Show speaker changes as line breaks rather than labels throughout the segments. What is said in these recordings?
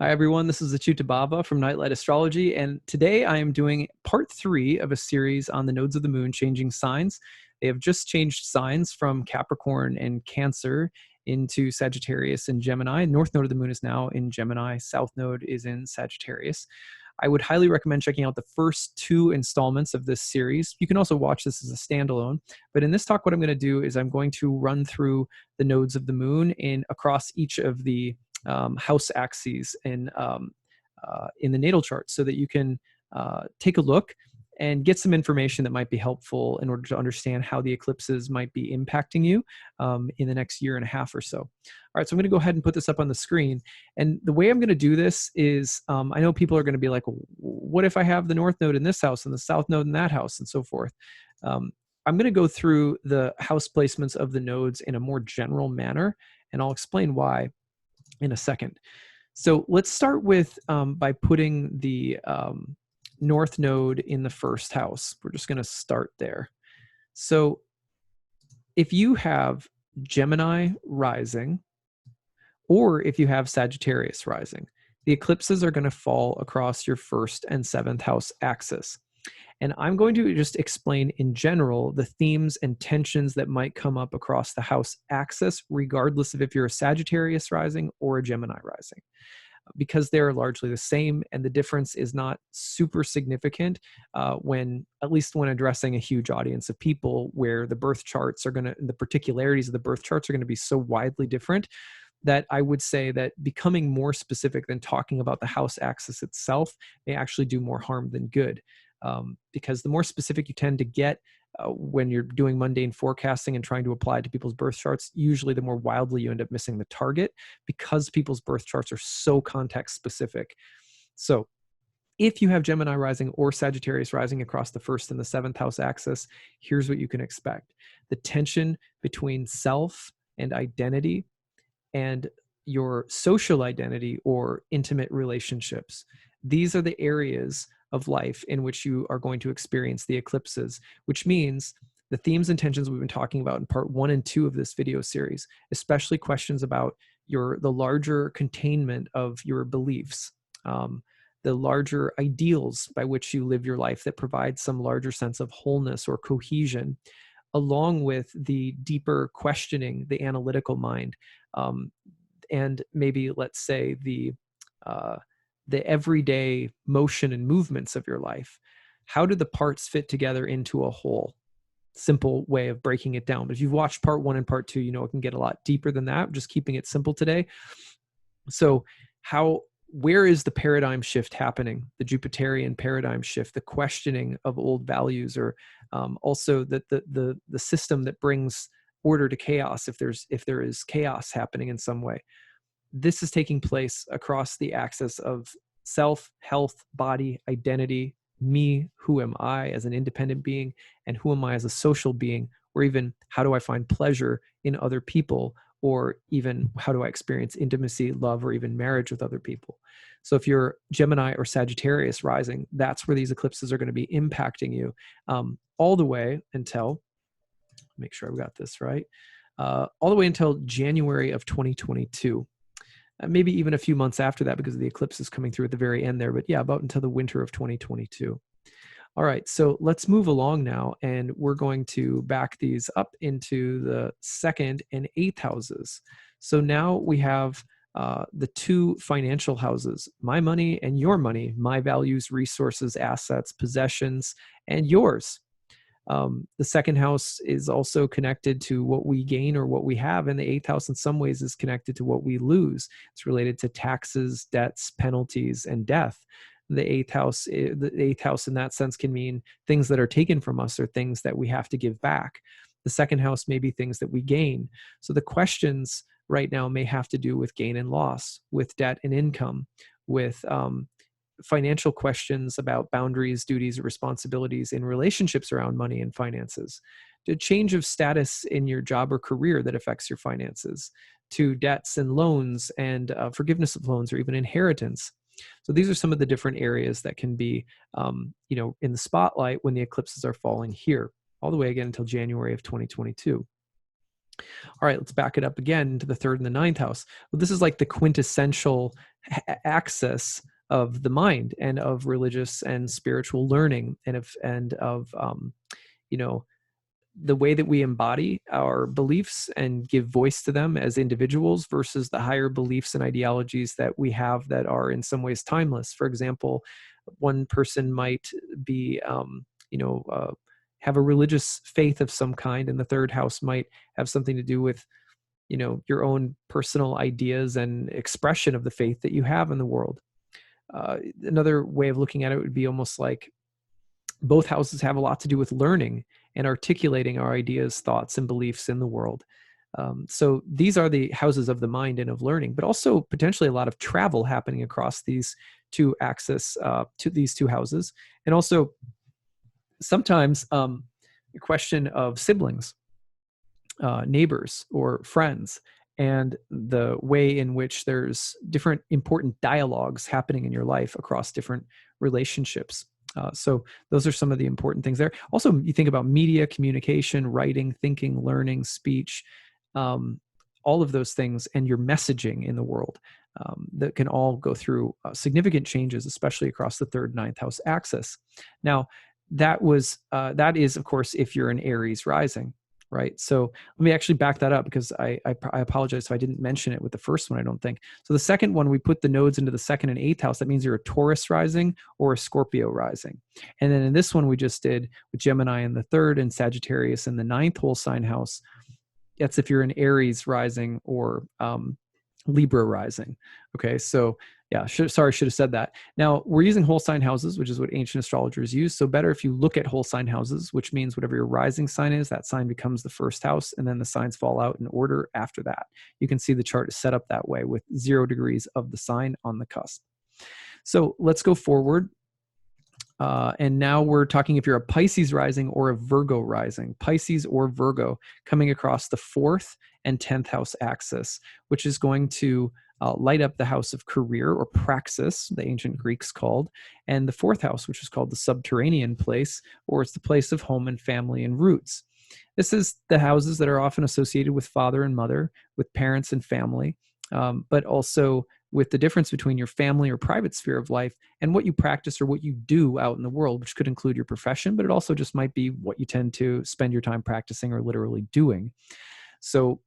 Hi, everyone. This is acyuta-bhava from Nightlight Astrology, and today I am doing part 3 of a series on the nodes of the moon changing signs. They have just changed signs from Capricorn and Cancer into Sagittarius and Gemini. North node of the moon is now in Gemini. South node is in Sagittarius. I would highly recommend checking out the first 2 installments of this series. You can also watch this as a standalone. But in this talk, what I'm going to do is I'm going to run through the nodes of the moon across each of the house axes in the natal chart so that you can take a look and get some information that might be helpful in order to understand how the eclipses might be impacting you in the next year and a half or so. All right, so I'm going to go ahead and put this up on the screen. And the way I'm going to do this is, I know people are going to be like, well, what if I have the north node in this house and the south node in that house and so forth? I'm going to go through the house placements of the nodes in a more general manner, and I'll explain why in a second. So let's start with by putting the north node in the first house. We're just going to start there. So if you have Gemini rising, or if you have Sagittarius rising, the eclipses are going to fall across your first and seventh house axis. And I'm going to just explain in general the themes and tensions that might come up across the house axis, regardless of if you're a Sagittarius rising or a Gemini rising, because they're largely the same, and the difference is not super significant at least when addressing a huge audience of people, where the birth charts are the particularities of the birth charts are going to be so widely different that I would say that becoming more specific than talking about the house axis itself may actually do more harm than good. Because the more specific you tend to get when you're doing mundane forecasting and trying to apply it to people's birth charts, usually the more wildly you end up missing the target, because people's birth charts are so context specific. So if you have Gemini rising or Sagittarius rising across the first and the seventh house axis, here's what you can expect. The tension between self and identity and your social identity or intimate relationships. These are the areas of life in which you are going to experience the eclipses, which means the themes and tensions we've been talking about in part 1 and 2 of this video series, especially questions about the larger containment of your beliefs, the larger ideals by which you live your life that provide some larger sense of wholeness or cohesion, along with the deeper questioning, the analytical mind, and maybe, let's say, the everyday motion and movements of your life. How do the parts fit together into a whole? Simple way of breaking it down. But if you've watched part 1 and part 2, you know it can get a lot deeper than that. I'm just keeping it simple today. So where is the paradigm shift happening? The Jupiterian paradigm shift, the questioning of old values, or also the system that brings order to chaos if there is chaos happening in some way. This is taking place across the axis of self, health, body, identity, me, who am I as an independent being, and who am I as a social being, or even how do I find pleasure in other people, or even how do I experience intimacy, love, or even marriage with other people. So if you're Gemini or Sagittarius rising, that's where these eclipses are going to be impacting you all the way until, make sure I've got this right, all the way until January of 2022. Maybe even a few months after that, because the eclipse is coming through at the very end there. But yeah, about until the winter of 2022. All right, so let's move along now, and we're going to back these up into the second and eighth houses. So now we have the 2 financial houses, my money and your money, my values, resources, assets, possessions, and yours. The second house is also connected to what we gain or what we have, and the eighth house in some ways is connected to what we lose. It's related to taxes, debts, penalties, and death. The eighth house in that sense can mean things that are taken from us or things that we have to give back. The second house may be things that we gain. So the questions right now may have to do with gain and loss, with debt and income, with financial questions about boundaries, duties, or responsibilities in relationships around money and finances, to change of status in your job or career that affects your finances, to debts and loans and forgiveness of loans, or even inheritance. So these are some of the different areas that can be, in the spotlight when the eclipses are falling here, all the way again until January of 2022. All right, let's back it up again to the third and the ninth house. Well, this is like the quintessential axis of the mind and of religious and spiritual learning and of you know, the way that we embody our beliefs and give voice to them as individuals versus the higher beliefs and ideologies that we have that are in some ways timeless. For example, one person might be, have a religious faith of some kind, and the third house might have something to do with, your own personal ideas and expression of the faith that you have in the world. Another way of looking at it would be almost like both houses have a lot to do with learning and articulating our ideas, thoughts, and beliefs in the world. So these are the houses of the mind and of learning, but also potentially a lot of travel happening across these two axes, to these two houses. And also sometimes a question of siblings, neighbors, or friends, and the way in which there's different important dialogues happening in your life across different relationships. So those are some of the important things there. Also, you think about media, communication, writing, thinking, learning, speech, all of those things, and your messaging in the world, that can all go through significant changes, especially across the third, ninth house axis. Now, that is, of course, if you're an Aries rising. Right. So let me actually back that up, because I apologize if I didn't mention it with the first one, I don't think. So the second one, we put the nodes into the second and eighth house. That means you're a Taurus rising or a Scorpio rising. And then in this one we just did with Gemini in the third and Sagittarius in the ninth whole sign house, that's if you're an Aries rising or Libra rising. Okay, so yeah, should have said that. Now we're using whole sign houses, which is what ancient astrologers use. So better if you look at whole sign houses, which means whatever your rising sign is, that sign becomes the first house, and then the signs fall out in order after that. You can see the chart is set up that way with 0 degrees of the sign on the cusp. So let's go forward. And now we're talking if you're a Pisces rising or a Virgo rising, Pisces or Virgo, coming across the 4th and 10th house axis, which is going to light up the house of career, or praxis, the ancient Greeks called, and the 4th house, which is called the subterranean place, or it's the place of home and family and roots. This is the houses that are often associated with father and mother, with parents and family, but also with the difference between your family or private sphere of life and what you practice or what you do out in the world, which could include your profession, but it also just might be what you tend to spend your time practicing or literally doing. So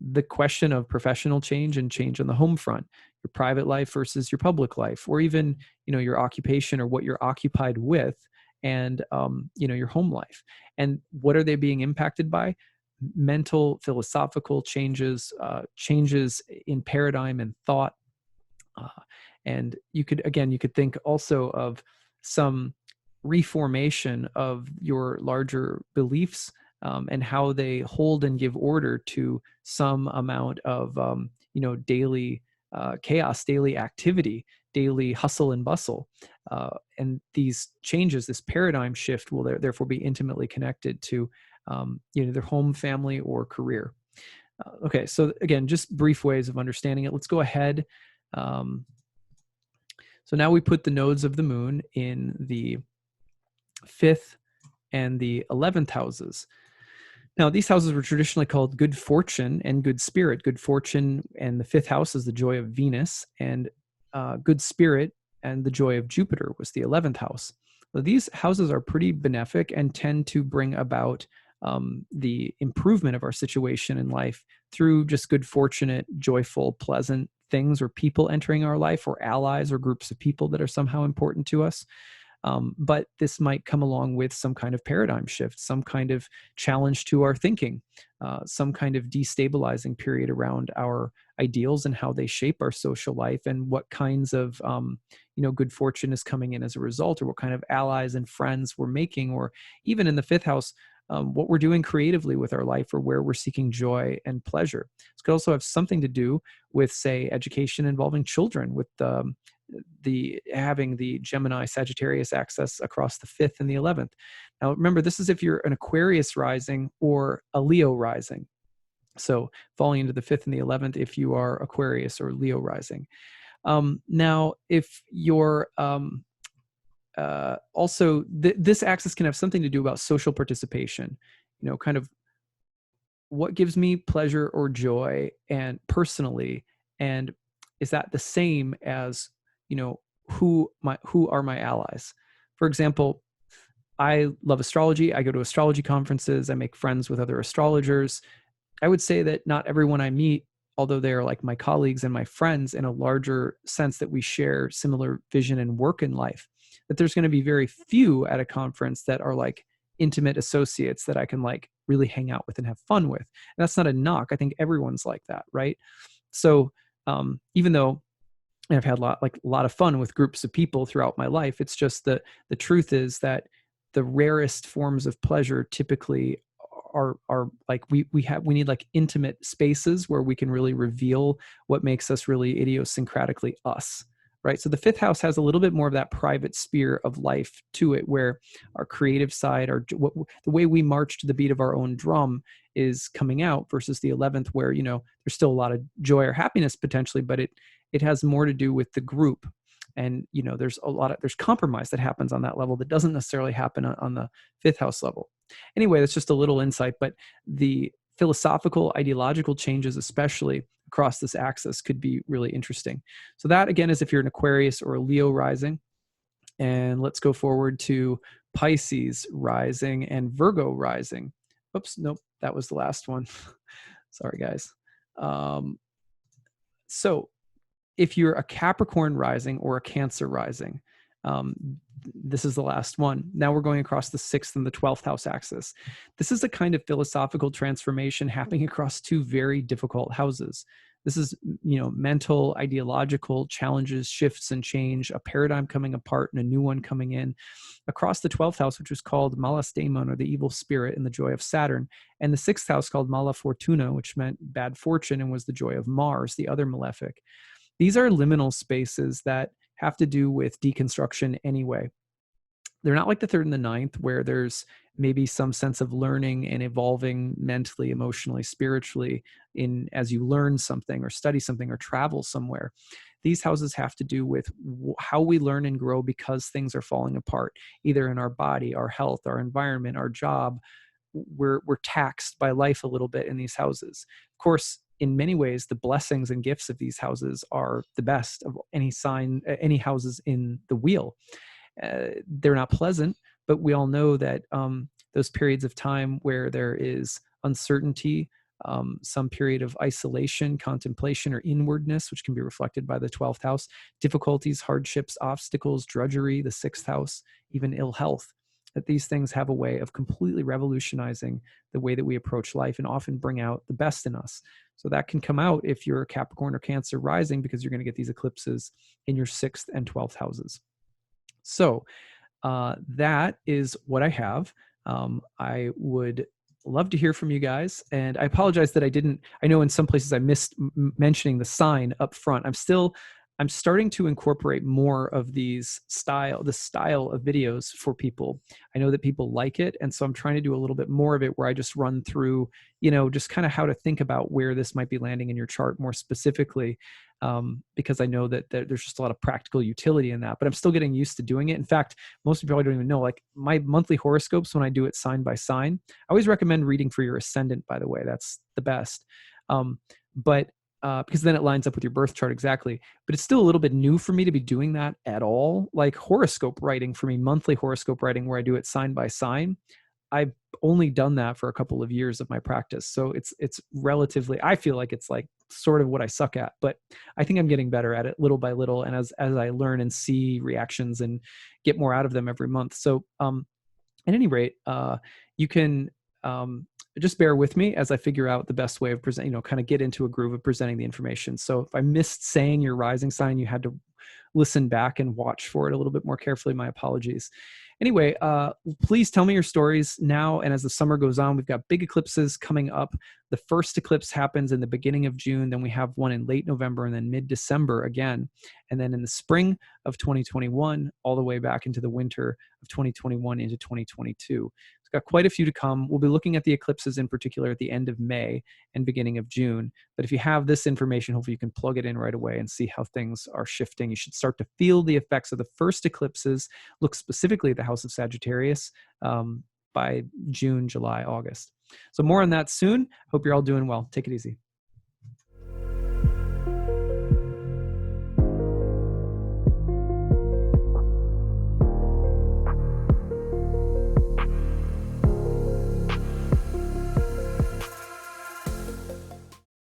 the question of professional change and change on the home front, your private life versus your public life, or even, your occupation or what you're occupied with, and, your home life. And what are they being impacted by? Mental, philosophical changes, changes in paradigm and thought. And you could think also of some reformation of your larger beliefs, and how they hold and give order to some amount of, daily chaos, daily activity, daily hustle and bustle. And these changes, this paradigm shift, will therefore be intimately connected to, their home, family, or career. Okay, so again, just brief ways of understanding it. Let's go ahead. So now we put the nodes of the moon in the 5th and the 11th houses. Now, these houses were traditionally called good fortune and good spirit. Good fortune and the 5th house is the joy of Venus, and good spirit and the joy of Jupiter was the 11th house. So these houses are pretty benefic and tend to bring about the improvement of our situation in life through just good, fortunate, joyful, pleasant things, or people entering our life, or allies or groups of people that are somehow important to us. But this might come along with some kind of paradigm shift, some kind of challenge to our thinking, some kind of destabilizing period around our ideals and how they shape our social life, and what kinds of good fortune is coming in as a result, or what kind of allies and friends we're making, or even in the 5th house, what we're doing creatively with our life, or where we're seeking joy and pleasure. This could also have something to do with, say, education involving children, with having the Gemini Sagittarius axis across the 5th and the 11th. Now, remember, this is if you're an Aquarius rising or a Leo rising. So falling into the 5th and the 11th if you are Aquarius or Leo rising. Now, if you're also, this axis can have something to do about social participation, kind of what gives me pleasure or joy and personally, and is that the same as, you know, who are my allies? For example, I love astrology. I go to astrology conferences. I make friends with other astrologers. I would say that not everyone I meet, although they are like my colleagues and my friends in a larger sense that we share similar vision and work in life, that there's going to be very few at a conference that are like intimate associates that I can like really hang out with and have fun with. And that's not a knock. I think everyone's like that, right? So even though I've had a lot of fun with groups of people throughout my life, it's just that the truth is that the rarest forms of pleasure typically are like we need like intimate spaces where we can really reveal what makes us really idiosyncratically us, right? So the fifth house has a little bit more of that private sphere of life to it, where our creative side, the way we march to the beat of our own drum is coming out, versus the 11th, where, you know, there's still a lot of joy or happiness potentially, but it has more to do with the group. And, you know, there's compromise that happens on that level that doesn't necessarily happen on the fifth house level. Anyway, that's just a little insight, but the philosophical, ideological changes, especially across this axis, could be really interesting. So that, again, is if you're an Aquarius or a Leo rising. And let's go forward to Pisces rising and Virgo rising. Oops, nope, that was the last one. Sorry, guys. So if you're a Capricorn rising or a Cancer rising, this is the last one. Now we're going across the 6th and the 12th house axis. This is a kind of philosophical transformation happening across two very difficult houses. This is, you know, mental, ideological challenges, shifts and change, a paradigm coming apart and a new one coming in across the 12th house, which was called Malus Daemon, or the evil spirit, and the joy of Saturn, and the 6th house called Mala Fortuna, which meant bad fortune and was the joy of Mars, the other malefic. These are liminal spaces that have to do with deconstruction anyway. They're not like the 3rd and the 9th, where there's maybe some sense of learning and evolving mentally, emotionally, spiritually as you learn something or study something or travel somewhere. These houses have to do with how we learn and grow because things are falling apart, either in our body, our health, our environment, our job. We're taxed by life a little bit in these houses. Of course, in many ways, the blessings and gifts of these houses are the best of any houses in the wheel. They're not pleasant, but we all know that those periods of time where there is uncertainty, some period of isolation, contemplation, or inwardness, which can be reflected by the 12th house, difficulties, hardships, obstacles, drudgery, the 6th house, even ill health, that these things have a way of completely revolutionizing the way that we approach life and often bring out the best in us. So that can come out if you're a Capricorn or Cancer rising, because you're going to get these eclipses in your 6th and 12th houses. So that is what I have. I would love to hear from you guys. And I apologize that I know in some places I missed mentioning the sign up front. I'm starting to incorporate more of the style of videos for people. I know that people like it. And so I'm trying to do a little bit more of it where I just run through, you know, just kind of how to think about where this might be landing in your chart more specifically. Because I know that there's just a lot of practical utility in that, but I'm still getting used to doing it. In fact, most people probably don't even know, like my monthly horoscopes, when I do it sign by sign, I always recommend reading for your ascendant, by the way. That's the best. Because then it lines up with your birth chart exactly. But it's still a little bit new for me to be doing that at all. Like horoscope writing for me, monthly horoscope writing where I do it sign by sign, I've only done that for a couple of years of my practice. So it's relatively, I feel like it's like sort of what I suck at, but I think I'm getting better at it little by little. And as I learn and see reactions and get more out of them every month. So at any rate, you can just bear with me as I figure out the best way of presenting, kind of get into a groove of presenting the information. So if I missed saying your rising sign, you had to listen back and watch for it a little bit more carefully. My apologies. Anyway, please tell me your stories now. And as the summer goes on, we've got big eclipses coming up. The first eclipse happens in the beginning of June. Then we have one in late November and then mid-December again. And then in the spring of 2021, all the way back into the winter of 2021 into 2022. It's got quite a few to come. We'll be looking at the eclipses in particular at the end of May and beginning of June. But if you have this information, hopefully you can plug it in right away and see how things are shifting. You should start to feel the effects of the first eclipses. Look specifically at the house of Sagittarius by June, July, August. So more on that soon. Hope you're all doing well. Take it easy.